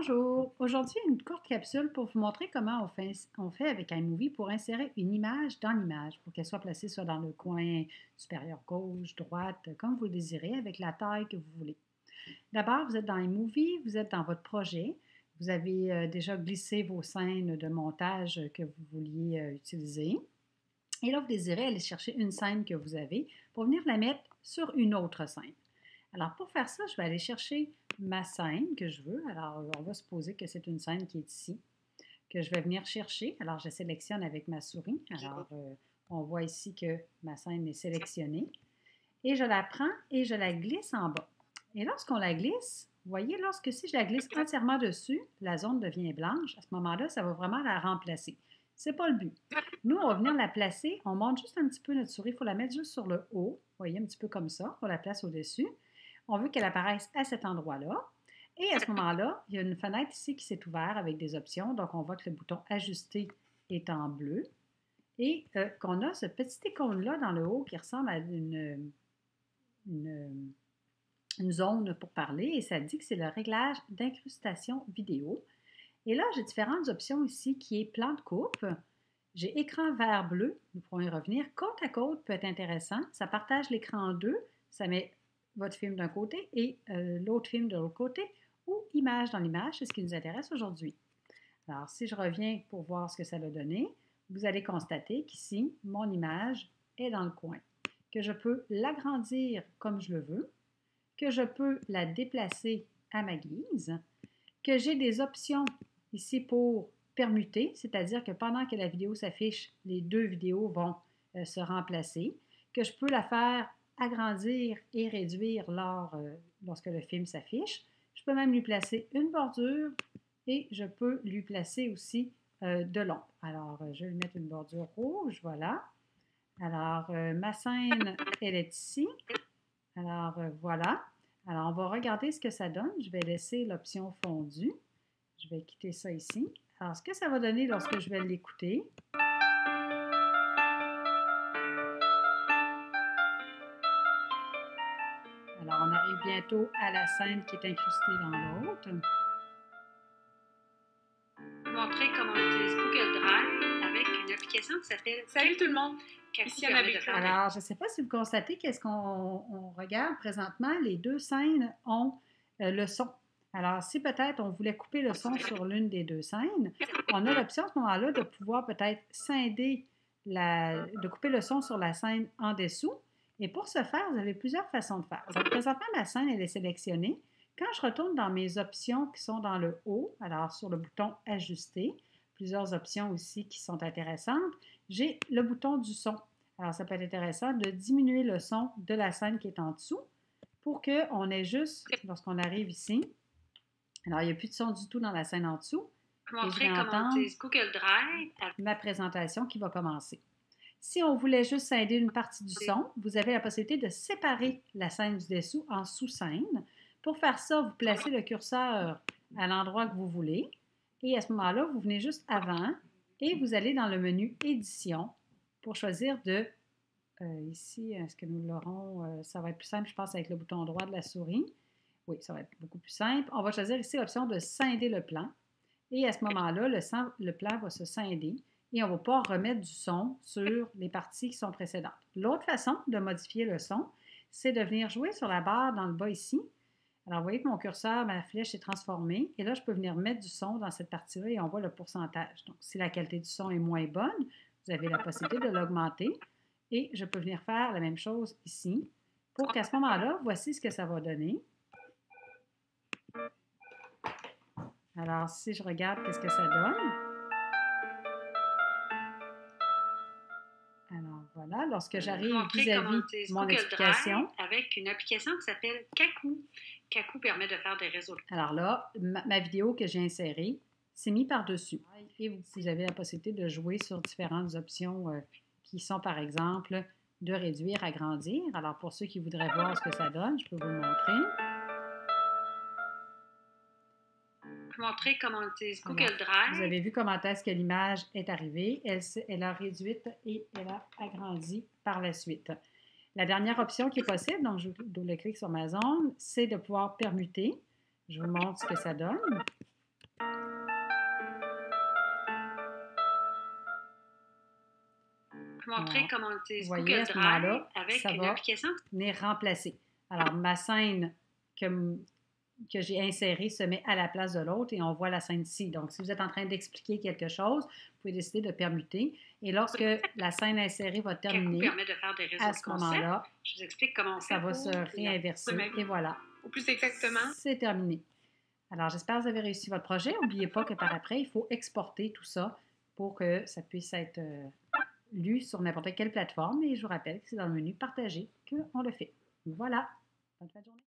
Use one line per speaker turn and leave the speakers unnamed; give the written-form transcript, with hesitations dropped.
Bonjour! Aujourd'hui, une courte capsule pour vous montrer comment on fait avec iMovie pour insérer une image dans l'image, pour qu'elle soit placée soit dans le coin supérieur gauche, droite, comme vous le désirez, avec la taille que vous voulez. D'abord, vous êtes dans iMovie, vous êtes dans votre projet, vous avez déjà glissé vos scènes de montage que vous vouliez utiliser. Et là, vous désirez aller chercher une scène que vous avez pour venir la mettre sur une autre scène. Alors, pour faire ça, je vais aller chercher ma scène que je veux. Alors, on va supposer que c'est une scène qui est ici, que je vais venir chercher. Alors, je sélectionne avec ma souris. Alors, on voit ici que ma scène est sélectionnée. Et je la prends et je la glisse en bas. Et lorsqu'on la glisse, vous voyez, si je la glisse entièrement dessus, la zone devient blanche. À ce moment-là, ça va vraiment la remplacer. Ce n'est pas le but. Nous, on va venir la placer. On monte juste un petit peu notre souris. Il faut la mettre juste sur le haut. Vous voyez, un petit peu comme ça. On la place au-dessus. On veut qu'elle apparaisse à cet endroit-là. Et à ce moment-là, il y a une fenêtre ici qui s'est ouverte avec des options. Donc, on voit que le bouton Ajuster est en bleu. Et qu'on a ce petit icône-là dans le haut qui ressemble à une zone pour parler. Et ça dit que c'est le réglage d'incrustation vidéo. Et là, j'ai différentes options ici qui est plan de coupe. J'ai écran vert bleu, nous pourrons y revenir. Côte à côte peut être intéressant. Ça partage l'écran en deux. Ça met votre film d'un côté et l'autre film de l'autre côté, ou image dans l'image, c'est ce qui nous intéresse aujourd'hui. Alors, si je reviens pour voir ce que ça a donné, vous allez constater qu'ici, mon image est dans le coin, que je peux l'agrandir comme je le veux, que je peux la déplacer à ma guise, que j'ai des options ici pour permuter, c'est-à-dire que pendant que la vidéo s'affiche, les deux vidéos vont se remplacer, que je peux la faire agrandir et réduire lorsque le film s'affiche. Je peux même lui placer une bordure et je peux lui placer aussi de l'ombre. Alors, je vais lui mettre une bordure rouge, voilà. Alors, ma scène, elle est ici. Alors, voilà. Alors, on va regarder ce que ça donne. Je vais laisser l'option fondue. Je vais quitter ça ici. Alors, ce que ça va donner lorsque je vais l'écouter, alors, on arrive bientôt à la scène qui est incrustée dans l'autre.
Montrer comment on utilise Google Drive avec une application qui s'appelle
Salut tout le monde!
Ici Annabelle Claude.
Alors, je ne sais pas si vous constatez qu'est-ce qu'on regarde présentement. Les deux scènes ont le son. Alors, si peut-être on voulait couper le son sur l'une des deux scènes, on a l'option à ce moment-là de pouvoir peut-être scinder, de couper le son sur la scène en dessous. Et pour ce faire, vous avez plusieurs façons de faire. Donc, présentement, ma scène, elle est sélectionnée. Quand je retourne dans mes options qui sont dans le haut, alors sur le bouton Ajuster, plusieurs options aussi qui sont intéressantes, j'ai le bouton du son. Alors, ça peut être intéressant de diminuer le son de la scène qui est en dessous pour qu'on ait juste, lorsqu'on arrive ici, alors il n'y a plus de son du tout dans la scène en dessous.
Montrer comment on utilise Google Drive.
Ma présentation qui va commencer. Si on voulait juste scinder une partie du son, vous avez la possibilité de séparer la scène du dessous en sous-scènes. Pour faire ça, vous placez le curseur à l'endroit que vous voulez et à ce moment-là, vous venez juste avant et vous allez dans le menu Édition pour choisir ici, est-ce que nous l'aurons? Ça va être plus simple, je pense, avec le bouton droit de la souris. Oui, ça va être beaucoup plus simple. On va choisir ici l'option de scinder le plan et à ce moment-là, le plan va se scinder et on va pouvoir remettre du son sur les parties qui sont précédentes. L'autre façon de modifier le son, c'est de venir jouer sur la barre dans le bas ici. Alors, vous voyez que mon curseur, ma flèche est transformée et là, je peux venir mettre du son dans cette partie-là et on voit le pourcentage. Donc, si la qualité du son est moins bonne, vous avez la possibilité de l'augmenter et je peux venir faire la même chose ici pour qu'à ce moment-là, voici ce que ça va donner. Alors, si je regarde, qu'est-ce que ça donne? Alors, voilà, lorsque j'arrive vis-à-vis mon explication.
Avec une application qui s'appelle Kaku. Kaku permet de faire des résultats.
Alors là, ma vidéo que j'ai insérée, c'est mis par-dessus. Et vous avez la possibilité de jouer sur différentes options qui sont, par exemple, de réduire, agrandir. Alors, pour ceux qui voudraient voir ce que ça donne, je peux vous le montrer.
Montrer comment on utilise Google Drive.
Vous avez vu comment est-ce que l'image est arrivée. Elle a réduite et elle a agrandi par la suite. La dernière option qui est possible, donc je double-clique sur ma zone, c'est de pouvoir permuter. Je vous montre ce que ça donne.
montrer comment on utilise
Vous voyez,
Google
à ce
Drive
moment-là,
avec
ça
une
va
application.
venir remplacer. Alors, ma scène que j'ai insérée se met à la place de l'autre et on voit la scène ici. Donc, si vous êtes en train d'expliquer quelque chose, vous pouvez décider de permuter. Et lorsque la scène insérée va
Kahoot
terminer,
permet de faire des réseaux
à
de
ce
concepts.
moment-là,
Je vous explique comment on
ça
fait
va
pour
se réinverser et voilà.
Ou plus exactement.
C'est terminé. Alors, j'espère que vous avez réussi votre projet. N'oubliez pas que par après, il faut exporter tout ça pour que ça puisse être lu sur n'importe quelle plateforme. Et je vous rappelle que c'est dans le menu Partager qu'on le fait. Voilà. Bonne fin de journée.